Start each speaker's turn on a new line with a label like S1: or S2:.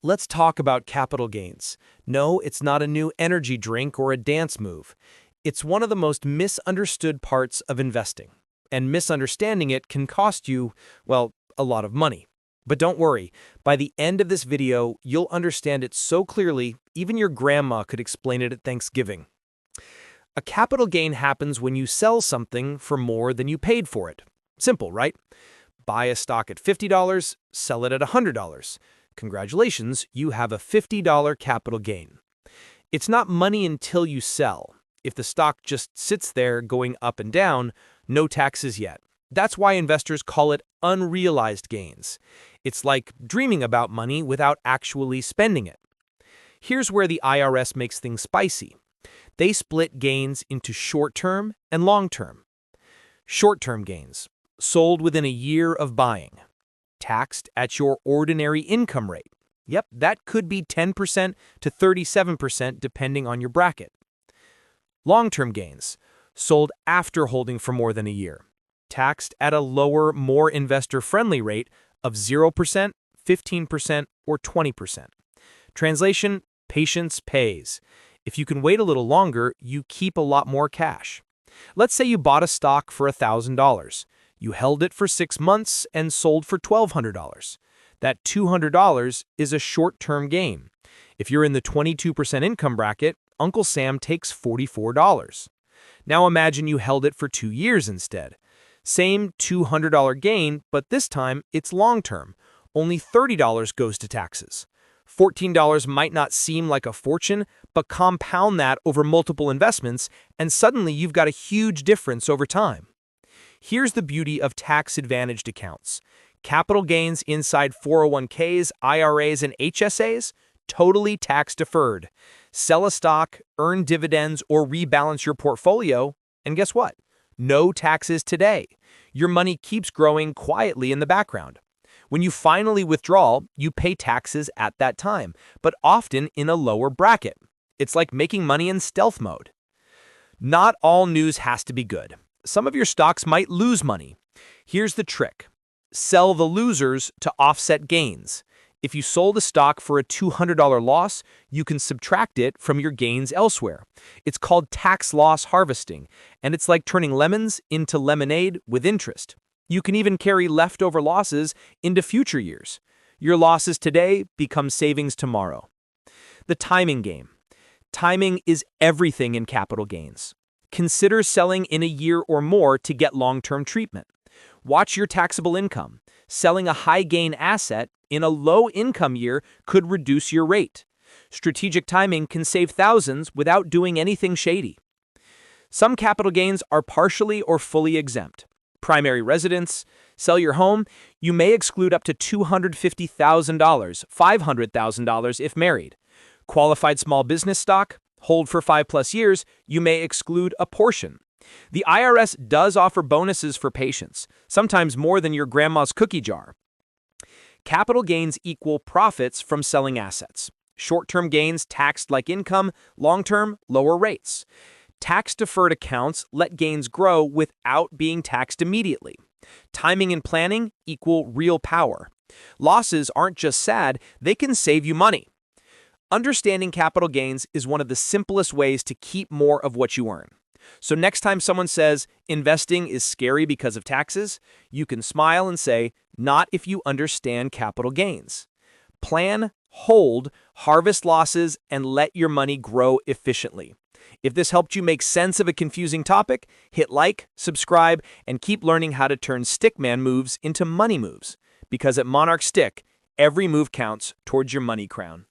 S1: Let's talk about capital gains. No, it's not a new energy drink or a dance move. It's one of the most misunderstood parts of investing. And misunderstanding it can cost you, well, a lot of money. But don't worry, by the end of this video, you'll understand it so clearly, even your grandma could explain it at Thanksgiving. A capital gain happens when you sell something for more than you paid for it. Simple, right? Buy a stock at $50, sell it at $100. Congratulations, you have a $50 capital gain. It's not money until you sell. If the stock just sits there going up and down, no taxes yet. That's why investors call it unrealized gains. It's like dreaming about money without actually spending it. Here's where the IRS makes things spicy. They split gains into short-term and long-term. Short-term gains, sold within a year of buying. Taxed at your ordinary income rate. Yep, that could be 10% to 37% depending on your bracket. Long-term gains, sold after holding for more than a year. Taxed at a lower, more investor-friendly rate of 0%, 15%, or 20%. Translation, patience pays. If you can wait a little longer, you keep a lot more cash. Let's say you bought a stock for $1,000. You held it for 6 months and sold for $1,200. That $200 is a short-term gain. If you're in the 22% income bracket, Uncle Sam takes $44. Now imagine you held it for 2 years instead. Same $200 gain, but this time it's long-term. Only $30 goes to taxes. $14 might not seem like a fortune, but compound that over multiple investments, and suddenly you've got a huge difference over time. Here's the beauty of tax-advantaged accounts. Capital gains inside 401ks, IRAs, and HSAs, totally tax-deferred. Sell a stock, earn dividends, or rebalance your portfolio, and guess what? No taxes today. Your money keeps growing quietly in the background. When you finally withdraw, you pay taxes at that time, but often in a lower bracket. It's like making money in stealth mode. Not all news has to be good. Some of your stocks might lose money. Here's the trick. Sell the losers to offset gains. If you sold a stock for a $200 loss, you can subtract it from your gains elsewhere. It's called tax loss harvesting, and it's like turning lemons into lemonade with interest. You can even carry leftover losses into future years. Your losses today become savings tomorrow. The timing game. Timing is everything in capital gains. Consider selling in a year or more to get long-term treatment. Watch your taxable income. Selling a high-gain asset in a low-income year could reduce your rate. Strategic timing can save thousands without doing anything shady. Some capital gains are partially or fully exempt. Primary residence, sell your home, you may exclude up to $250,000, $500,000 if married. Qualified small business stock, hold for 5+ years, you may exclude a portion. The IRS does offer bonuses for patients, sometimes more than your grandma's cookie jar. Capital gains equal profits from selling assets. Short-term gains taxed like income, long-term, lower rates. Tax-deferred accounts let gains grow without being taxed immediately. Timing and planning equal real power. Losses aren't just sad, they can save you money. Understanding capital gains is one of the simplest ways to keep more of what you earn. So next time someone says investing is scary because of taxes, you can smile and say, not if you understand capital gains. Plan, hold, harvest losses, and let your money grow efficiently. If this helped you make sense of a confusing topic, hit like, subscribe, and keep learning how to turn stickman moves into money moves. Because at Monarch Stick, every move counts towards your money crown.